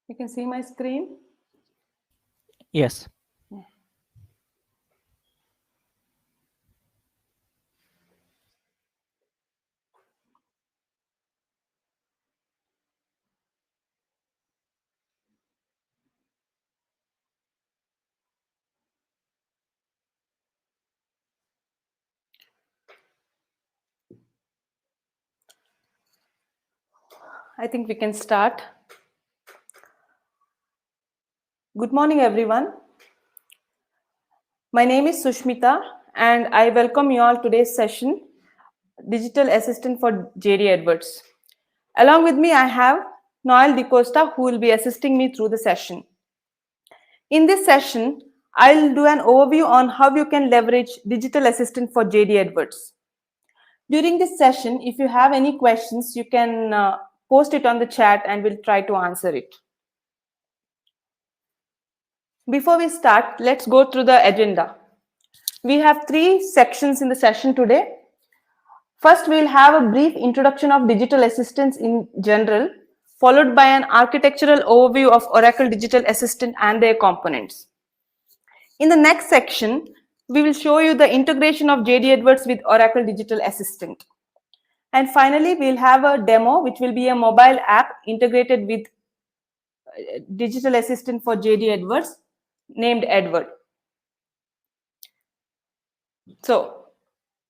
You can see my screen? Yes. I think we can start. Good morning, everyone. My name is Sushmita, and I welcome you all today's session, Digital Assistant for JD Edwards. Along with me, I have Noel DeCosta, who will be assisting me through the session. In this session, I'll do an overview on how you can leverage Digital Assistant for JD Edwards. During this session, if you have any questions, you can post it on the chat and we'll try to answer it. Before we start, let's go through the agenda. We have 3 sections in the session today. First, we'll have a brief introduction of digital assistants in general, followed by an architectural overview of Oracle Digital Assistant and their components. In the next section, we will show you the integration of JD Edwards with Oracle Digital Assistant. And finally, we'll have a demo, which will be a mobile app integrated with Digital Assistant for JD Edwards, named Edward. So,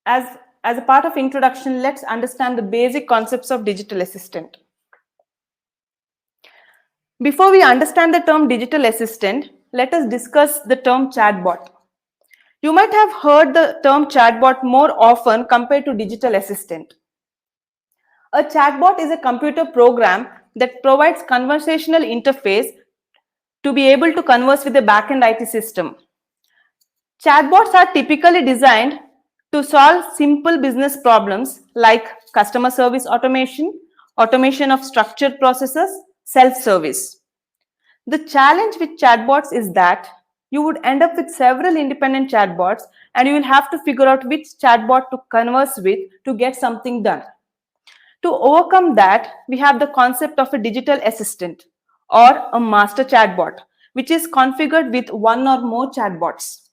as a part of introduction, let's understand the basic concepts of digital assistant. Before we understand the term digital assistant, let us discuss the term chatbot. You might have heard the term chatbot more often compared to digital assistant. A chatbot is a computer program that provides conversational interface to be able to converse with the backend IT system. Chatbots are typically designed to solve simple business problems like customer service automation, automation of structured processes, self-service. The challenge with chatbots is that you would end up with several independent chatbots and you will have to figure out which chatbot to converse with to get something done. To overcome that, we have the concept of a digital assistant or a master chatbot, which is configured with one or more chatbots.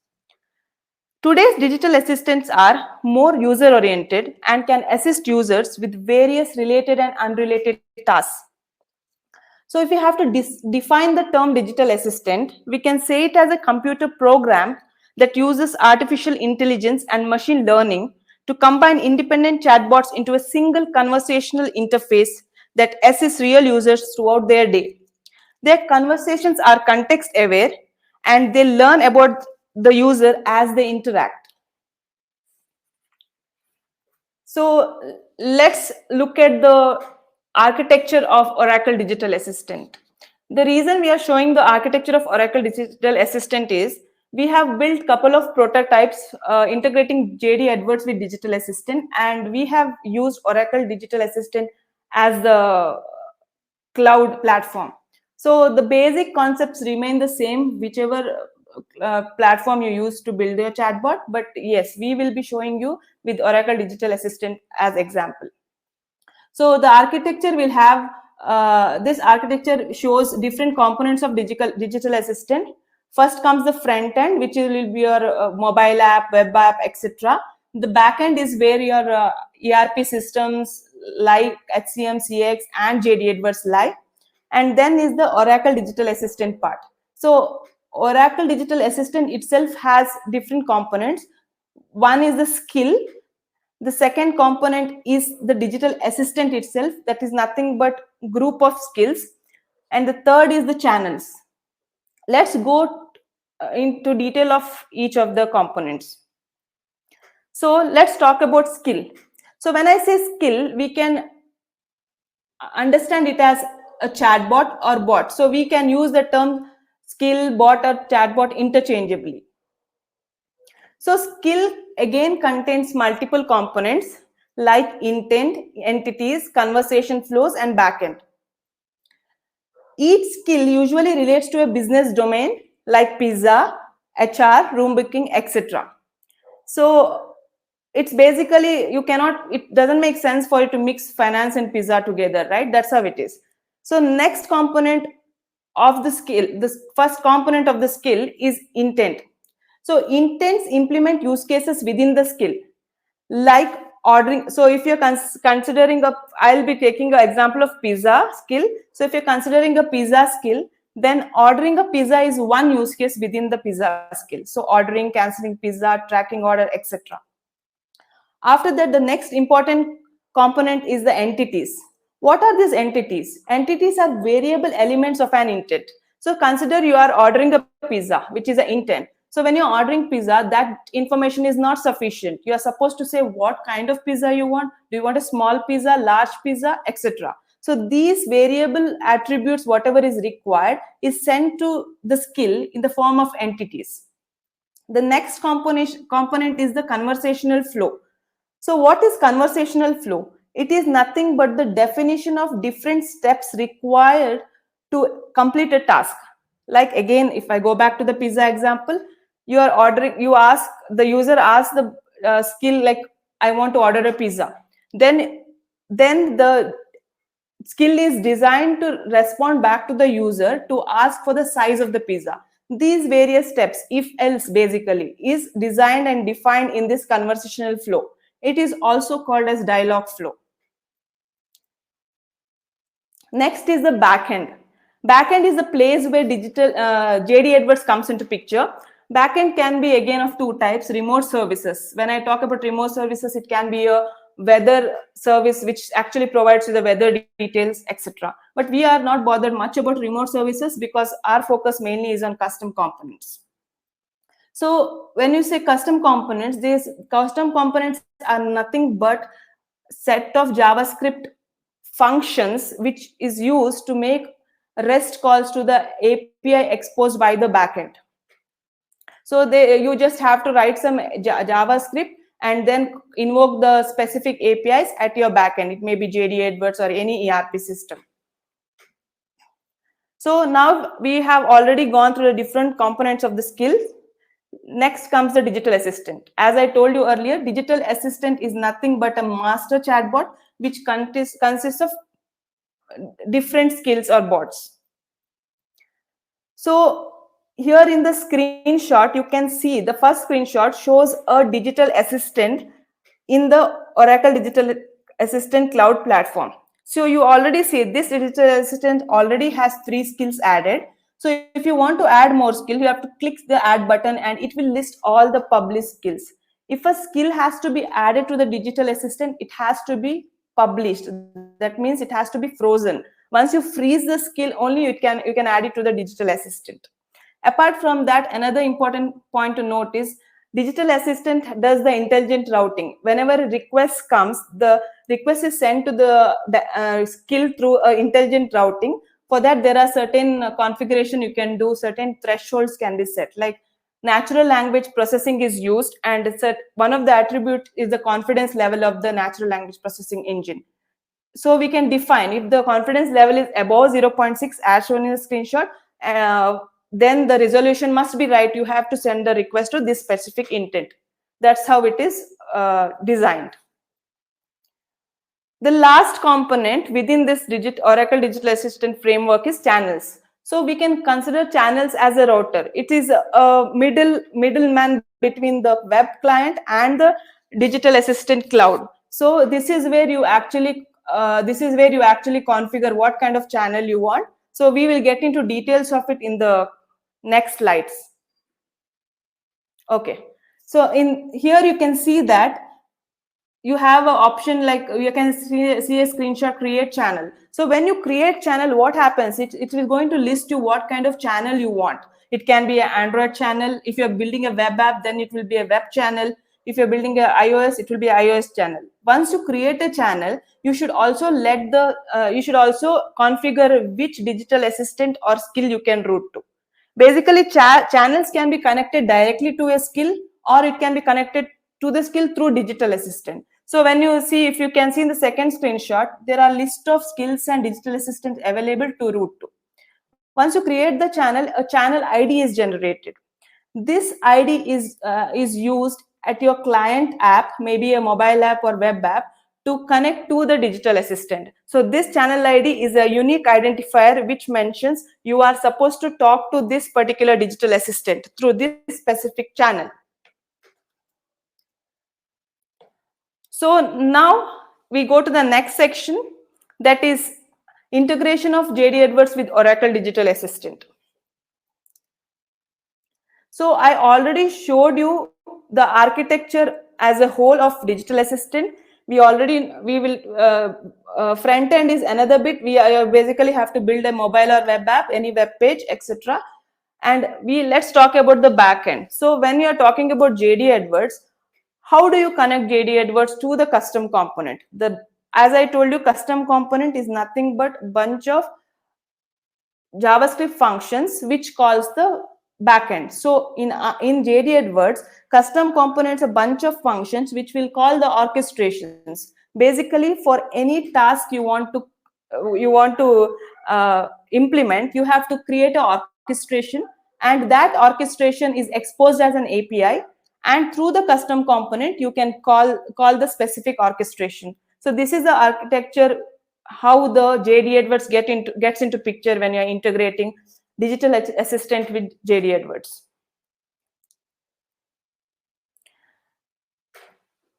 Today's digital assistants are more user-oriented and can assist users with various related and unrelated tasks. So if we have to define the term digital assistant, we can say it as a computer program that uses artificial intelligence and machine learning to combine independent chatbots into a single conversational interface that assists real users throughout their day. Their conversations are context aware and they learn about the user as they interact. So let's look at the architecture of Oracle Digital Assistant. The reason we are showing the architecture of Oracle Digital Assistant is we have built a couple of prototypes integrating JD Edwards with Digital Assistant, and we have used Oracle Digital Assistant as the cloud platform. So the basic concepts remain the same, whichever platform you use to build your chatbot. But yes, we will be showing you with Oracle Digital Assistant as example. So the architecture will have, this architecture shows different components of digital assistant. First comes the front end, which will be your mobile app, web app, etc. The back end is where your ERP systems like HCM, CX, and JD Edwards lie. And then is the Oracle Digital Assistant part. So Oracle Digital Assistant itself has different components. One is the skill. The second component is the digital assistant itself, that is nothing but group of skills. And the third is the channels. Let's go into detail of each of the components. So let's talk about skill. So when I say skill, we can understand it as a chatbot or bot. So we can use the term skill, bot, or chatbot interchangeably. So skill again contains multiple components like intent, entities, conversation flows, and backend. Each skill usually relates to a business domain like pizza, HR, room booking, etc. So it's basically, it doesn't make sense for you to mix finance and pizza together, right? That's how it is. So next component of the skill, the first component of the skill is intent. So intents implement use cases within the skill, like ordering. So if you're considering I'll be taking an example of pizza skill. So if you're considering a pizza skill, then ordering a pizza is one use case within the pizza skill. So ordering, canceling pizza, tracking order, etc. After that, the next important component is the entities. What are these entities? Entities are variable elements of an intent. So consider you are ordering a pizza, which is an intent. So when you're ordering pizza, that information is not sufficient. You are supposed to say what kind of pizza you want. Do you want a small pizza, large pizza, etc. So these variable attributes, whatever is required, is sent to the skill in the form of entities. The next component is the conversational flow. So what is conversational flow? It is nothing but the definition of different steps required to complete a task. Like again, if I go back to the pizza example, you are ordering, the user asks the skill like, I want to order a pizza. Then the skill is designed to respond back to the user to ask for the size of the pizza. These various steps, if else basically, is designed and defined in this conversational flow. It is also called as dialogue flow. Next is the backend. Backend is the place where digital JD Edwards comes into picture. Backend can be again of two types: remote services. When I talk about remote services, it can be a weather service which actually provides you the weather details, etc. But we are not bothered much about remote services because our focus mainly is on custom components. So when you say custom components, these custom components are nothing but set of JavaScript functions which is used to make REST calls to the API exposed by the backend. So you just have to write some JavaScript and then invoke the specific APIs at your backend. It may be JD Edwards or any ERP system. So now we have already gone through the different components of the skills. Next comes the digital assistant. As I told you earlier, digital assistant is nothing but a master chatbot which consists of different skills or bots. So here in the screenshot, you can see the first screenshot shows a digital assistant in the Oracle Digital Assistant Cloud Platform. So you already see this digital assistant already has 3 skills added. So if you want to add more skills, you have to click the add button and it will list all the published skills. If a skill has to be added to the digital assistant, it has to be published. That means it has to be frozen. Once you freeze the skill, only you can add it to the digital assistant. Apart from that, another important point to note is digital assistant does the intelligent routing. Whenever a request comes, the request is sent to the skill through intelligent routing. For that, there are certain configuration you can do, certain thresholds can be set, like natural language processing is used, and one of the attributes is the confidence level of the natural language processing engine. So we can define if the confidence level is above 0.6 as shown in the screenshot, then the resolution must be right. You have to send the request to this specific intent. That's how it is designed. The last component within this Oracle Digital Assistant framework is channels. So we can consider channels as a router. It is a middleman between the web client and the digital assistant cloud. So this is where you actually configure what kind of channel you want. So we will get into details of it in the next slides. Okay. So in here you can see that you have an option like you can see a screenshot, create channel. So when you create channel, what happens? It is going to list you what kind of channel you want. It can be an Android channel. If you're building a web app, then it will be a web channel. If you're building an iOS, it will be an iOS channel. Once you create a channel, you should also configure which digital assistant or skill you can route to. Basically, channels can be connected directly to a skill, or it can be connected to the skill through digital assistant. So when you see, if you can see in the second screenshot, there are list of skills and digital assistants available to route to. Once you create the channel, a channel ID is generated. This ID is used at your client app, maybe a mobile app or web app, to connect to the digital assistant. So this channel ID is a unique identifier which mentions you are supposed to talk to this particular digital assistant through this specific channel. So now we go to the next section, that is integration of JD Edwards with Oracle Digital Assistant. So I already showed you the architecture as a whole of digital assistant. We will front end is another bit. We basically have to build a mobile or web app, any web page, etc. And let's talk about the back end. So when you are talking about JD Edwards, how do you connect JD Edwards to the custom component? As I told you, custom component is nothing but bunch of JavaScript functions which calls the backend. So in JD Edwards, custom components a bunch of functions which will call the orchestrations. Basically, for any task you want to implement, you have to create an orchestration, and that orchestration is exposed as an API. And through the custom component, you can call the specific orchestration. So this is the architecture, how the JD Edwards gets into picture when you're integrating digital assistant with JD Edwards.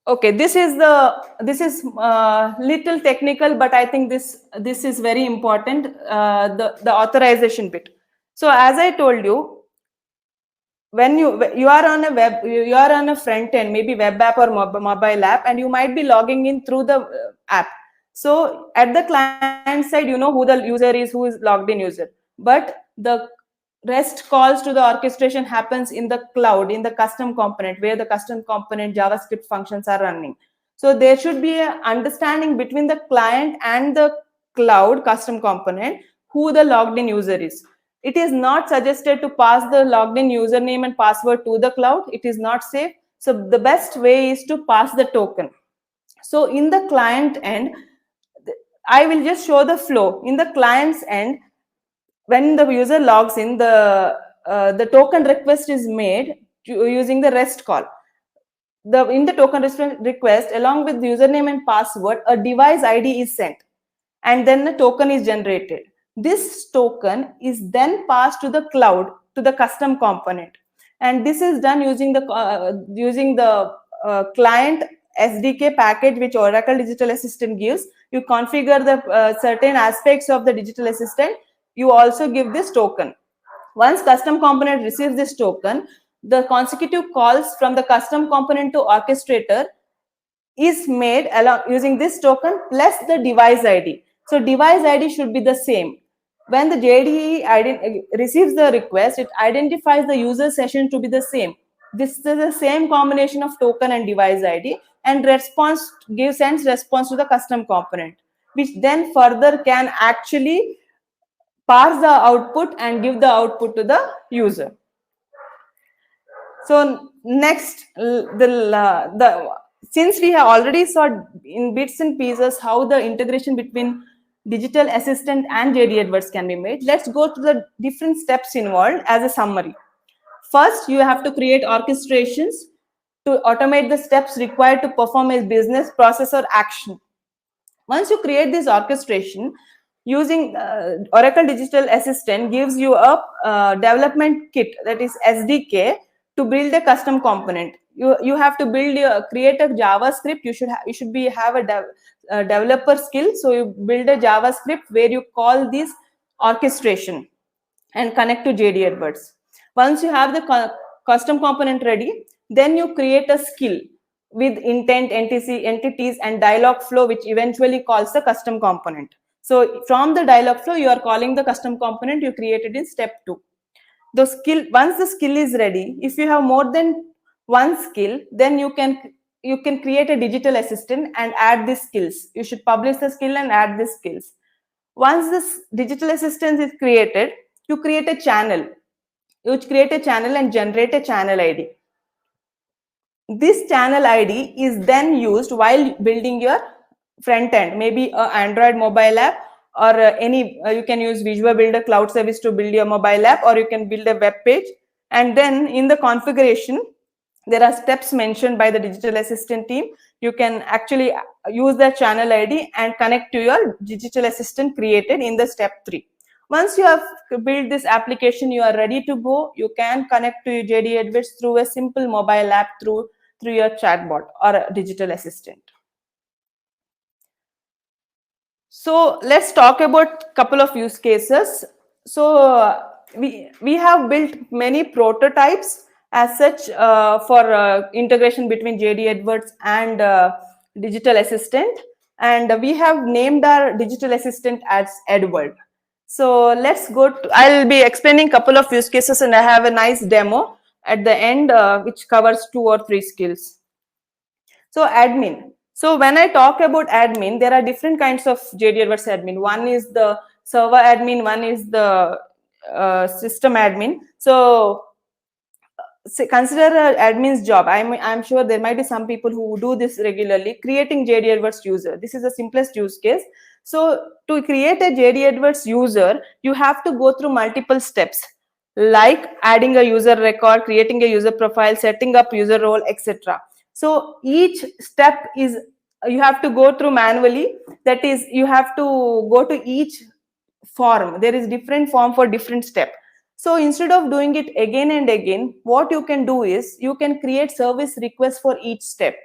Okay, this is little technical, but I think this is very important. The authorization bit. So as I told you, when you are on a front end, maybe web app or mobile app, and you might be logging in through the app. So at the client side, you know who the user is, who is logged in user, but the REST calls to the orchestration happens in the cloud, in the custom component, where the custom component JavaScript functions are running. So there should be an understanding between the client and the cloud custom component who the logged in user is. It is not suggested to pass the logged in username and password to the cloud. It is not safe. So the best way is to pass the token. So in the client end, I will just show the flow. In the client's end, when the user logs in, the token request is made using the REST call. In the token request, along with the username and password, a device ID is sent, and then the token is generated. This token is then passed to the cloud, to the custom component, and this is done using the client SDK package which Oracle Digital Assistant gives. You configure the certain aspects of the digital assistant. You also give this token. Once custom component receives this token, the consecutive calls from the custom component to orchestrator is made using this token plus the device ID. So device ID should be the same. When the JDE receives the request, it identifies the user session to be the same. This is the same combination of token and device ID, and sends response to the custom component, which then further can actually parse the output and give the output to the user. So next, since we have already saw in bits and pieces how the integration between digital assistant and JD Edwards can be made, let's go through the different steps involved as a summary. First, you have to create orchestrations to automate the steps required to perform a business process or action. Once you create this orchestration, using Oracle Digital Assistant gives you a development kit, that is SDK, to build a custom component. You have to create a JavaScript. You should have a developer skill. So you build a JavaScript where you call this orchestration and connect to JD Edwards. Once you have the custom component ready, then you create a skill with intent, entities, and dialog flow, which eventually calls the custom component. So from the dialog flow, you are calling the custom component you created in step 2. Once the skill is ready, if you have more than one skill, then you can create a digital assistant and add these skills. You should publish the skill and add the skills. Once this digital assistant is created, you create a channel. You create a channel and generate a channel ID. This channel ID is then used while building your front end, maybe an Android mobile app, or you can use Visual Builder Cloud Service to build your mobile app, or you can build a web page. And then in the configuration, there are steps mentioned by the digital assistant team. you can actually use the channel ID and connect to your digital assistant created in the step 3. Once you have built this application, you are ready to go. You can connect to your JD Edwards through a simple mobile app through your chatbot or a digital assistant. So let's talk about couple of use cases. So we have built many prototypes as such for integration between JD Edwards and digital assistant, and we have named our digital assistant as Edward. So let's go to, I'll be explaining couple of use cases, and I have a nice demo at the end which covers 2 or 3 skills. So admin. So when I talk about admin, there are different kinds of JD Edwards admin. One is the server admin, one is the system admin. So consider an admin's job. I'm sure there might be some people who do this regularly, creating JD Edwards user. This is the simplest use case. So to create a JD Edwards user, you have to go through multiple steps, like adding a user record, creating a user profile, setting up user role, etc. So each step is you have to go through manually. That is, you have to go to each form. There is different form for different step. So instead of doing it again and again, what you can do is you can create service requests for each step.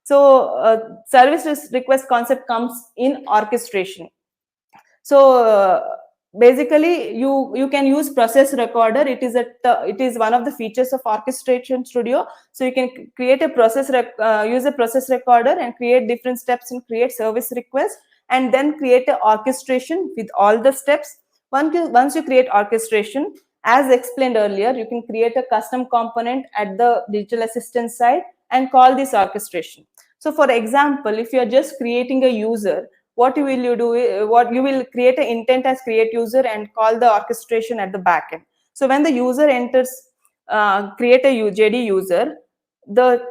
So service request concept comes in orchestration. So basically you can use process recorder. It is one of the features of Orchestration Studio. So you can create a use a process recorder and create different steps and create service requests, and then create an orchestration with all the steps. Once you create orchestration, as explained earlier, you can create a custom component at the digital assistant side and call this orchestration. So for example, if you are just creating a user, what you will create an intent as create user and call the orchestration at the backend. So when the user enters create a JD user, the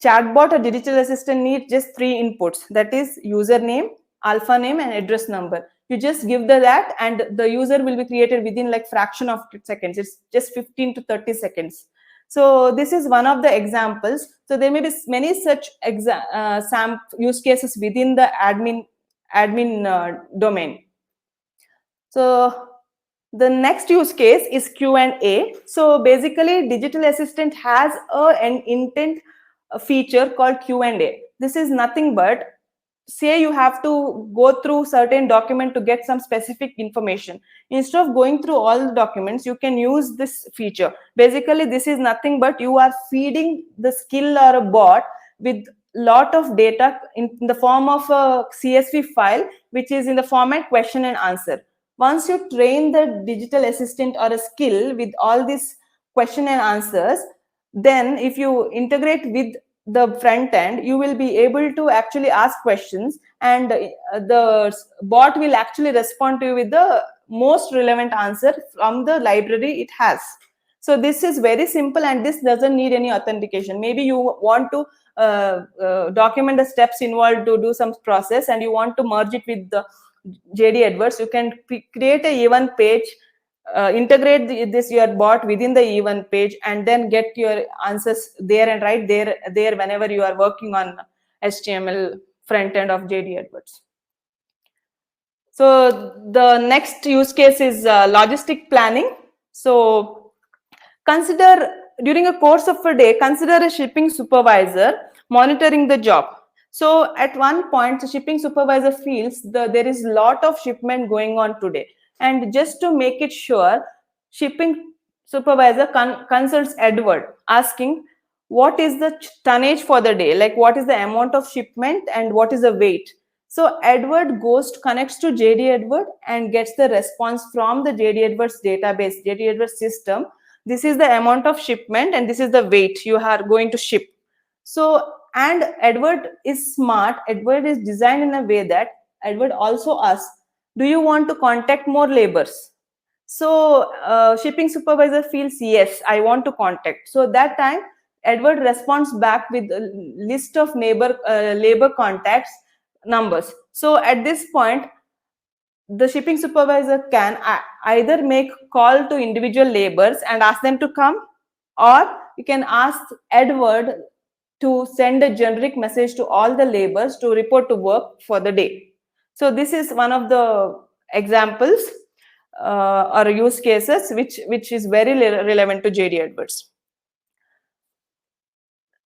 chatbot or digital assistant needs just 3 inputs, that is username, alpha name, and address number. You just give that, and the user will be created within like fraction of seconds. It's just 15 to 30 seconds. So this is one of the examples. So there may be many such use cases within the admin domain. So the next use case is Q&A. So basically, digital assistant has an intent feature called Q&A. This is nothing but, say you have to go through certain document to get some specific information. Instead of going through all the documents, you can use this feature. Basically, this is nothing but you are feeding the skill or a bot with lot of data in the form of a CSV file, which is in the format question and answer. Once you train the digital assistant or a skill with all these question and answers, then if you integrate with the front end, you will be able to actually ask questions, and the bot will actually respond to you with the most relevant answer from the library it has. So this is very simple, and this doesn't need any authentication. Maybe you want to document the steps involved to do some process, and you want to merge it with the JD Edwards. You can create a event page, integrate your bot within the event page, and then get your answers there and right there whenever you are working on HTML front end of JD Edwards. So the next use case is logistic planning. So consider, during a course of a day, consider a shipping supervisor monitoring the job. So at one point, the shipping supervisor feels there is a lot of shipment going on today. And just to make it sure, shipping supervisor consults Edward, asking what is the tonnage for the day, like what is the amount of shipment and what is the weight. So Edward connects to JD Edward and gets the response from the JD Edwards database, JD Edwards system. This is the amount of shipment and this is the weight you are going to ship. So, and Edward is smart. Edward is designed in a way that Edward also asks, do you want to contact more laborers? So shipping supervisor feels, yes, I want to contact. So that time Edward responds back with a list of labor contacts numbers. So at this point, the shipping supervisor can either make call to individual laborers and ask them to come, or you can ask Edward to send a generic message to all the laborers to report to work for the day. So this is one of the examples or use cases which is very relevant to JD Edwards.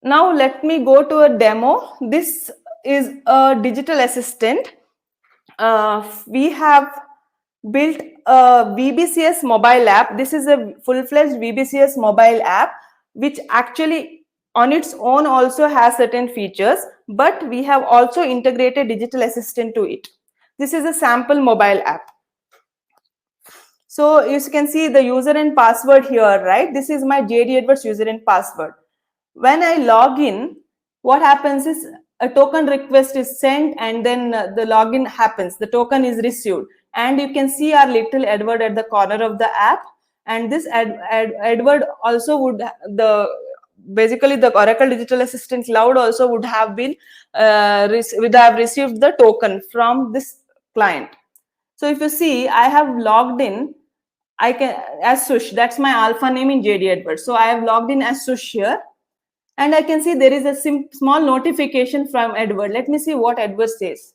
Now let me go to a demo. This is a digital assistant. We have built a VBCS mobile app. This is a full-fledged VBCS mobile app, which actually on its own also has certain features, but we have also integrated digital assistant to it. This is a sample mobile app. So you can see the user and password here, right? This is my JD Edwards user and password. When I log in, what happens is a token request is sent and then the login happens. The token is received. And you can see our little Edward at the corner of the app. And this Edward also would, basically the Oracle Digital Assistant Cloud also would have been, would have received the token from this client. So if you see, I have logged in, I can, as Sush, that's my alpha name in JD Edwards. So I have logged in as Sush here. And I can see there is a small notification from Edward. Let me see what Edward says.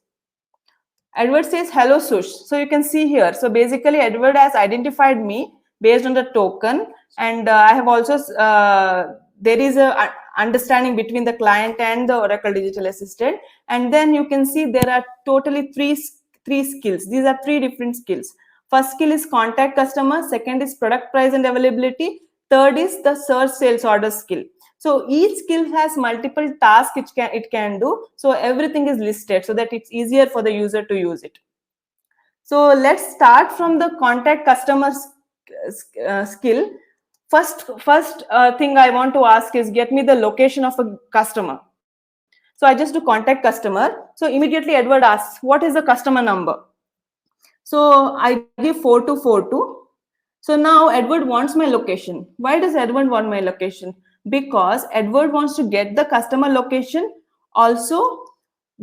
Edward says, hello, Sush. So you can see here. So basically, Edward has identified me based on the token. And I have also, there is a understanding between the client and the Oracle Digital Assistant. And then you can see there are totally three skills. These are three different skills. First skill is contact customer. Second is product price and availability. Third is the search sales order skill. So each skill has multiple tasks it can do. So everything is listed so that it's easier for the user to use it. So let's start from the contact customer skill. First thing I want to ask is get me the location of a customer. So I just do contact customer. So immediately Edward asks, what is the customer number? So I give 4242. So now Edward wants my location. Why does Edward want my location? Because Edward wants to get the customer location, also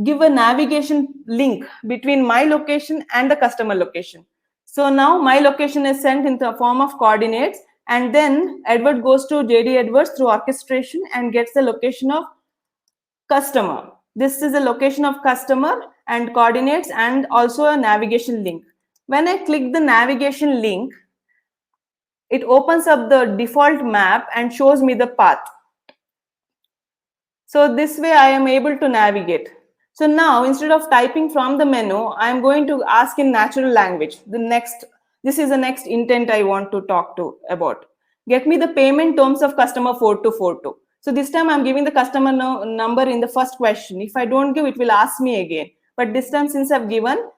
give a navigation link between my location and the customer location. So now my location is sent in the form of coordinates, and then Edward goes to JD Edwards through orchestration and gets the location of customer. This is the location of customer and coordinates and also a navigation link. When I click the navigation link, it opens up the default map and shows me the path. So this way I am able to navigate. So now instead of typing from the menu, I am going to ask in natural language. This is the next intent I want to talk to about. Get me the payment terms of customer 4242. So this time I'm giving the customer number in the first question. If I don't give, it will ask me again. But this time since I've given,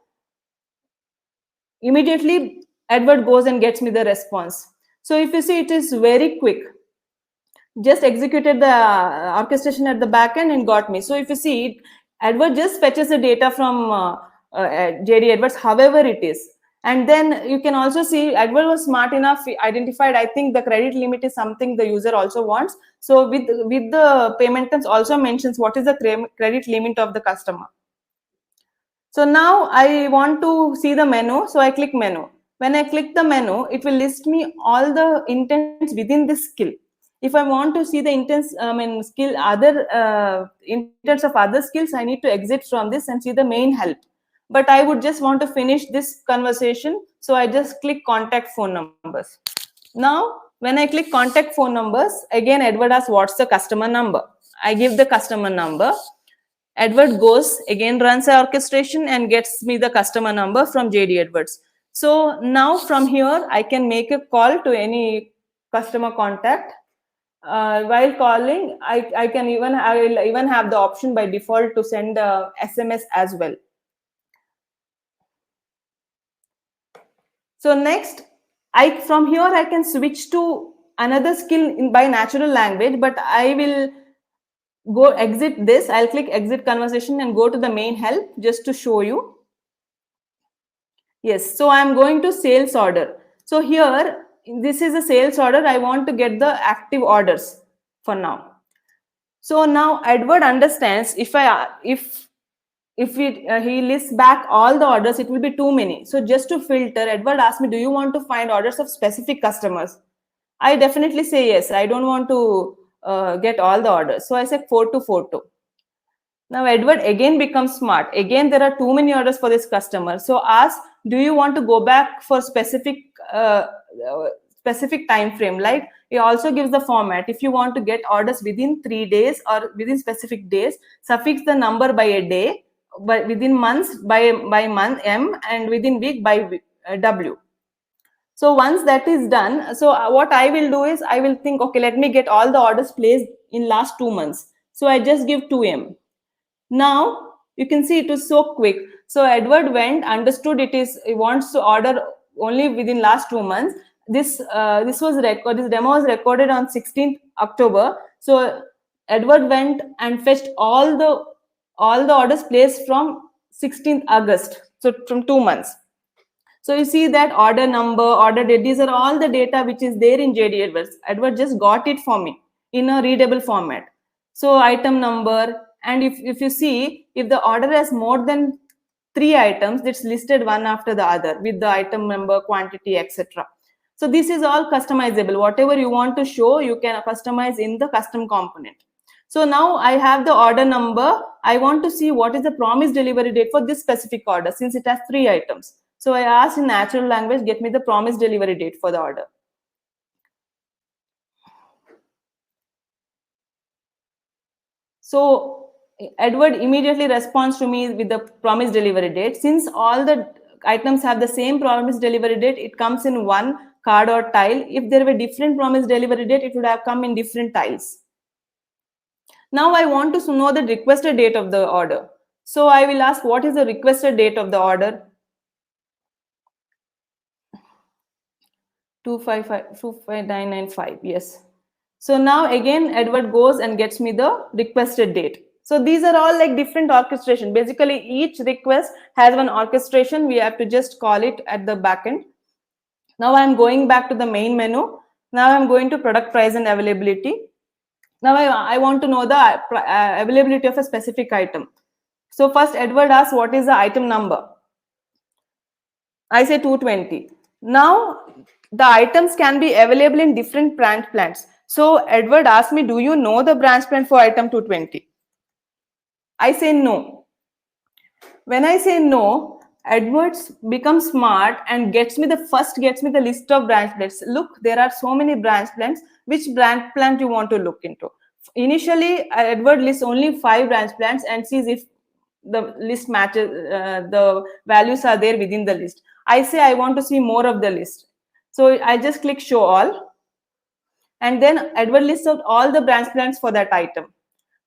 immediately Edward goes and gets me the response. So if you see, it is very quick. Just executed the orchestration at the back end and got me. So if you see, Edward just fetches the data from JD Edwards, however it is. And then you can also see Edward was smart enough, identified, I think the credit limit is something the user also wants. So with the payment terms also mentions what is the credit limit of the customer. So now I want to see the menu. So I click menu. When I click the menu, it will list me all the intents within this skill. If I want to see the intents, other intents of other skills, I need to exit from this and see the main help. But I would just want to finish this conversation. So I just click contact phone numbers. Now, when I click contact phone numbers, again, Edward asks, what's the customer number? I give the customer number. Edward goes, again runs the orchestration and gets me the customer number from JD Edwards. So now from here, I can make a call to any customer contact. While calling, I will even have the option by default to send a SMS as well. So next, from here I can switch to another skill by natural language, but I will go exit this. I'll click exit conversation and go to the main help just to show you. Yes, so I'm going to sales order. So here, this is a sales order. I want to get the active orders for now. So now Edward understands if he lists back all the orders, it will be too many. So just to filter, Edward asked me, do you want to find orders of specific customers? I definitely say yes. I don't want to get all the orders. So I said 4 to 4 to. Now Edward again becomes smart. Again, there are too many orders for this customer. So ask, do you want to go back for specific time frame? Like, he also gives the format. If you want to get orders within 3 days or within specific days, suffix the number by a day, but within months by month M, and within week by W. So once that is done, so what I will do is I will think, okay, let me get all the orders placed in last 2 months. So I just give 2M. Now you can see it was so quick. So Edward went, understood he wants to order only within last 2 months. This demo was recorded on 16th October. So Edward went and fetched all the orders placed from 16th August. So from 2 months. So you see that order number, order date, these are all the data which is there in JD Edwards. Edward just got it for me in a readable format. So item number, and if you see, if the order has more than 3 items, it's listed one after the other with the item number, quantity, etc. So this is all customizable. Whatever you want to show, you can customize in the custom component. So now I have the order number. I want to see what is the promised delivery date for this specific order, since it has 3 items. So I asked in natural language, get me the promised delivery date for the order. So Edward immediately responds to me with the promised delivery date. Since all the items have the same promised delivery date, it comes in one card or tile. If there were different promised delivery date, it would have come in different tiles. Now I want to know the requested date of the order. So I will ask, what is the requested date of the order? 25995, yes. So now again, Edward goes and gets me the requested date. So these are all like different orchestration. Basically, each request has one orchestration. We have to just call it at the backend. Now I'm going back to the main menu. Now I'm going to product price and availability. Now I want to know the availability of a specific item. So first Edward asks, what is the item number? I say 220. Now the items can be available in different branch plans. So Edward asked me, do you know the branch plan for item 220? I say no. When I say no, Edward becomes smart and gets me the list of branch plans. Look, there are so many branch plans. Which branch plan do you want to look into? Initially, Edward lists only 5 branch plans and sees if the list matches, the values are there within the list. I say I want to see more of the list. So I just click show all. And then Edward lists out all the branch plans for that item.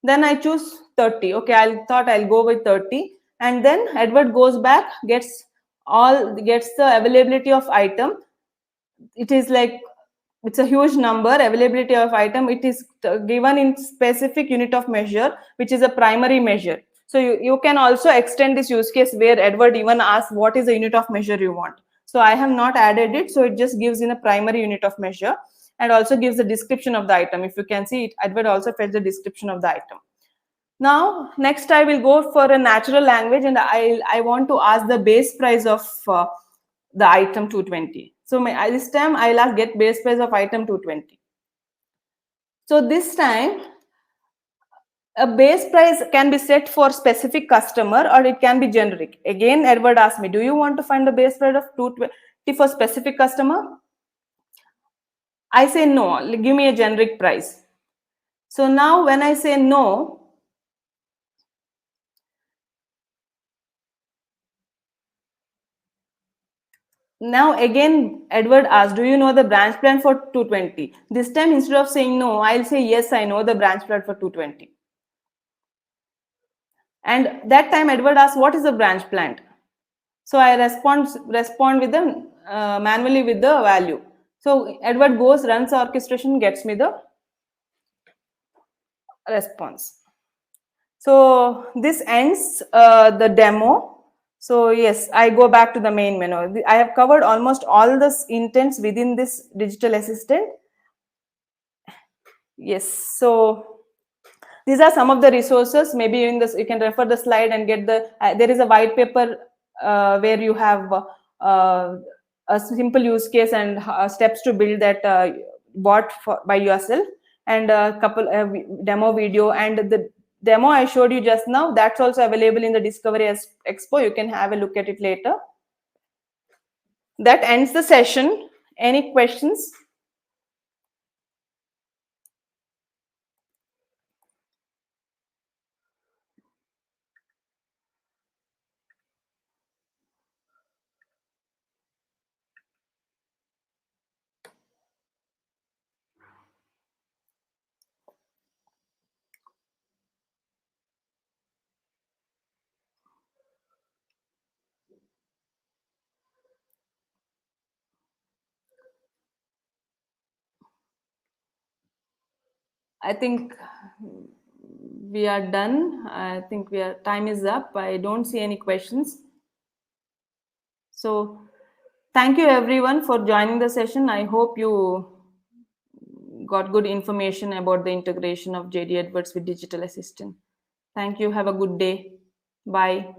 Then I choose 30. Okay, I thought I'll go with 30. And then Edward goes back, gets the availability of item. It is like, it's a huge number, availability of item. It is given in specific unit of measure, which is a primary measure. So you can also extend this use case where Edward even asks what is the unit of measure you want. So I have not added it. So it just gives in a primary unit of measure and also gives the description of the item. If you can see it, Edward also fetch the description of the item. Now, next I will go for a natural language and I want to ask the base price of the item 220. So this time I'll ask get base price of item 220. So this time, a base price can be set for specific customer or it can be generic. Again, Edward asked me, do you want to find the base price of 220 for specific customer? I say no, give me a generic price. So now when I say no, now again, Edward asks, do you know the branch plan for 220? This time, instead of saying no, I'll say, yes, I know the branch plan for 220. And that time, Edward asks, what is the branch plan? So I respond with them manually with the value. So Edward goes, runs orchestration, gets me the response. So this ends the demo. So yes, I go back to the main menu. I have covered almost all the intents within this digital assistant. Yes, so these are some of the resources. Maybe in this, you can refer the slide and get the, there is a white paper where you have a simple use case and steps to build that bot by yourself. and a couple demo video, and the demo I showed you just now, that's also available in the Discovery Expo. You can have a look at it later. That ends the session. Any questions? I think we are done. I think time is up. I don't see any questions. So thank you everyone for joining the session. I hope you got good information about the integration of JD Edwards with Digital Assistant. Thank you. Have a good day. Bye.